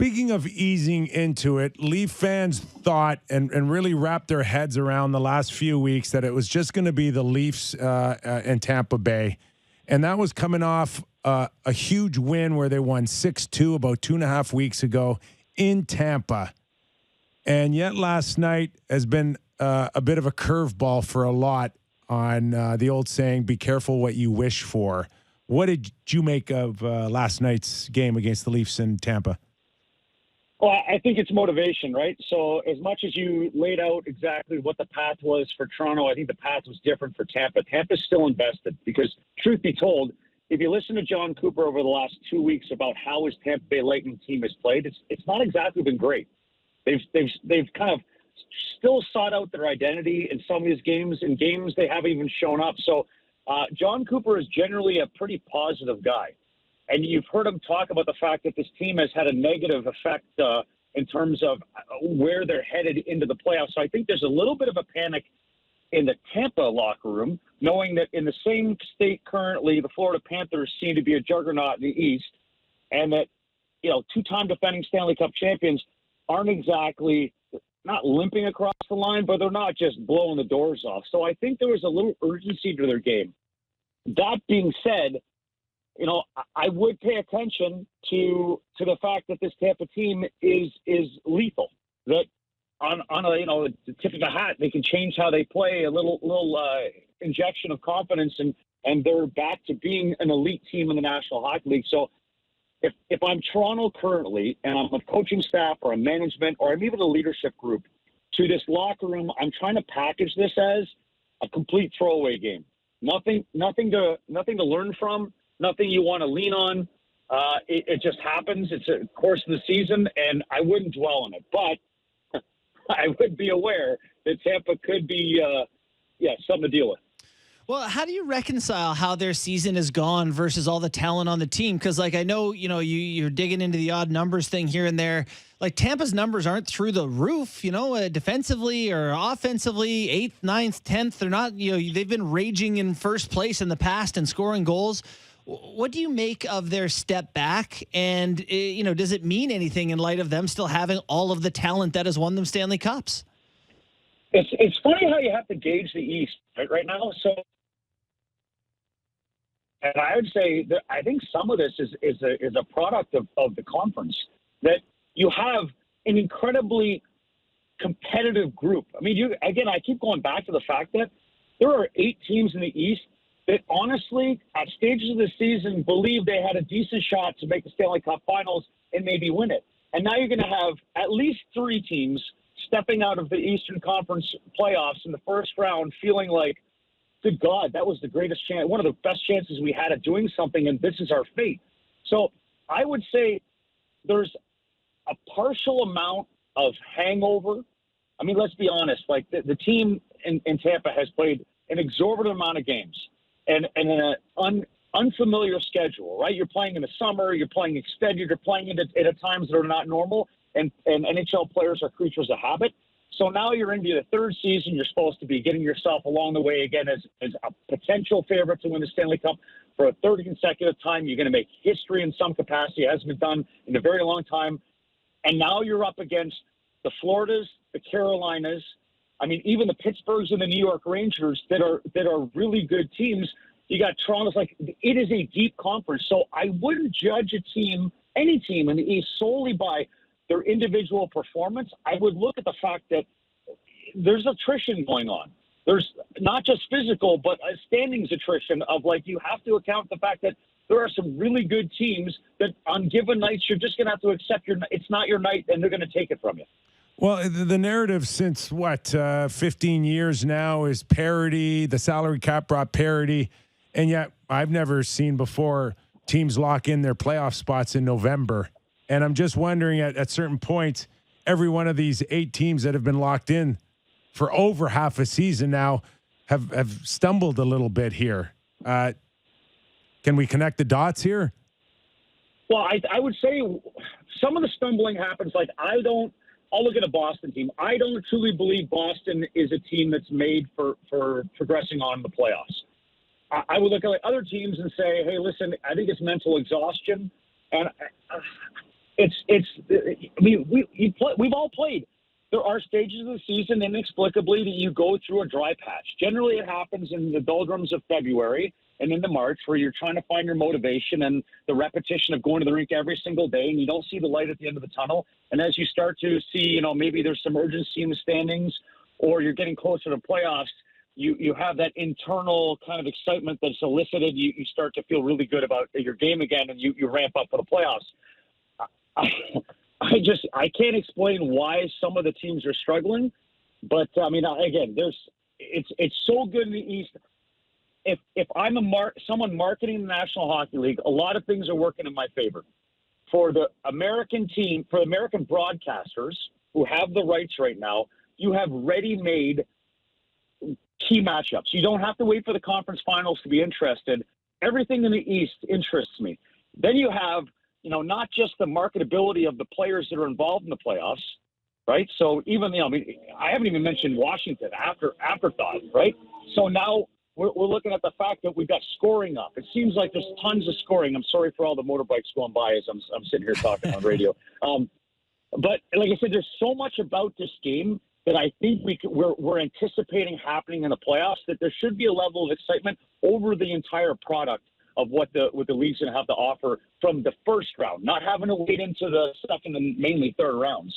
Speaking of easing into it, Leaf fans thought and really wrapped their heads around the last few weeks that it was just going to be the Leafs and Tampa Bay. And that was coming off a huge win where they won 6-2 about 2.5 weeks ago in Tampa. And yet last night has been a bit of a curveball for a lot on the old saying, be careful what you wish for. What did you make of last night's game against the Leafs in Tampa? Well, I think it's motivation, right? So as much as you laid out exactly what the path was for Toronto, I think the path was different for Tampa. Tampa's still invested because, truth be told, if you listen to John Cooper over the last 2 weeks about how his Tampa Bay Lightning team has played, it's not exactly been great. They've kind of still sought out their identity in some of these games. In games, they haven't even shown up. So John Cooper is generally a pretty positive guy. And you've heard him talk about the fact that this team has had a negative effect in terms of where they're headed into the playoffs. So I think there's a little bit of a panic in the Tampa locker room, knowing that in the same state currently, the Florida Panthers seem to be a juggernaut in the East, and that, two-time defending Stanley Cup champions aren't exactly not limping across the line, but they're not just blowing the doors off. So I think there was a little urgency to their game. That being said, I would pay attention to the fact that this Tampa team is lethal. That on the tip of the hat, they can change how they play, a little injection of confidence, and they're back to being an elite team in the National Hockey League. So if I'm Toronto currently, and I'm a coaching staff or a management or I'm even a leadership group, to this locker room, I'm trying to package this as a complete throwaway game. Nothing to learn from. Nothing you want to lean on. It just happens. It's a course of the season, and I wouldn't dwell on it. But I would be aware that Tampa could be, something to deal with. Well, how do you reconcile how their season is gone versus all the talent on the team? Because, I know, you're digging into the odd numbers thing here and there. Tampa's numbers aren't through the roof, defensively or offensively, 8th, 9th, 10th. They're not, they've been raging in first place in the past and scoring goals. What do you make of their step back? And, does it mean anything in light of them still having all of the talent that has won them Stanley Cups? It's funny how you have to gauge the East right now. So, and I would say that I think some of this is a product of the conference, that you have an incredibly competitive group. I mean, I keep going back to the fact that there are 8 teams in the East that honestly, at stages of the season, believed they had a decent shot to make the Stanley Cup Finals and maybe win it. And now you're going to have at least 3 teams stepping out of the Eastern Conference playoffs in the first round feeling like, good God, that was the greatest chance, one of the best chances we had at doing something, and this is our fate. So I would say there's a partial amount of hangover. I mean, let's be honest, the team in Tampa has played an exorbitant amount of games. And in an unfamiliar schedule, right? You're playing in the summer, you're playing extended, you're playing at times that are not normal, and NHL players are creatures of habit. So now you're into the third season. You're supposed to be getting yourself along the way again as a potential favorite to win the Stanley Cup for a third consecutive time. You're going to make history in some capacity. It hasn't been done in a very long time. And now you're up against the Floridas, the Carolinas, I mean, even the Pittsburghs and the New York Rangers that are really good teams. You got Toronto's it is a deep conference. So I wouldn't judge any team in the East solely by their individual performance. I would look at the fact that there's attrition going on. There's not just physical, but a standings attrition of you have to account for the fact that there are some really good teams that on given nights you're just going to have to accept it's not your night and they're going to take it from you. Well, the narrative since 15 years now is parity. The salary cap brought parity. And yet I've never seen before teams lock in their playoff spots in November. And I'm just wondering at certain points, every one of these 8 teams that have been locked in for over half a season now have stumbled a little bit here. Can we connect the dots here? Well, I would say some of the stumbling happens. I'll look at a Boston team. I don't truly believe Boston is a team that's made for progressing on in the playoffs. I would look at other teams and say, hey, listen, I think it's mental exhaustion. And we've all played. There are stages of the season inexplicably that you go through a dry patch. Generally, it happens in the doldrums of February and into March, where you're trying to find your motivation and the repetition of going to the rink every single day, and you don't see the light at the end of the tunnel. And as you start to see, maybe there's some urgency in the standings, or you're getting closer to playoffs, you have that internal kind of excitement that's elicited. You start to feel really good about your game again, and you ramp up for the playoffs. I can't explain why some of the teams are struggling, but again, it's so good in the East. If I'm someone marketing the National Hockey League, a lot of things are working in my favor. For the American team, for American broadcasters who have the rights right now, you have ready-made key matchups. You don't have to wait for the conference finals to be interested. Everything in the East interests me. Then you have, not just the marketability of the players that are involved in the playoffs, right? So even, I haven't even mentioned Washington afterthought, right? So now we're looking at the fact that we've got scoring up. It seems like there's tons of scoring. I'm sorry for all the motorbikes going by as I'm sitting here talking on radio. But like I said, there's so much about this game that I think we're anticipating happening in the playoffs, that there should be a level of excitement over the entire product of what the league's going to have to offer from the first round, not having to wait into the second and mainly third rounds.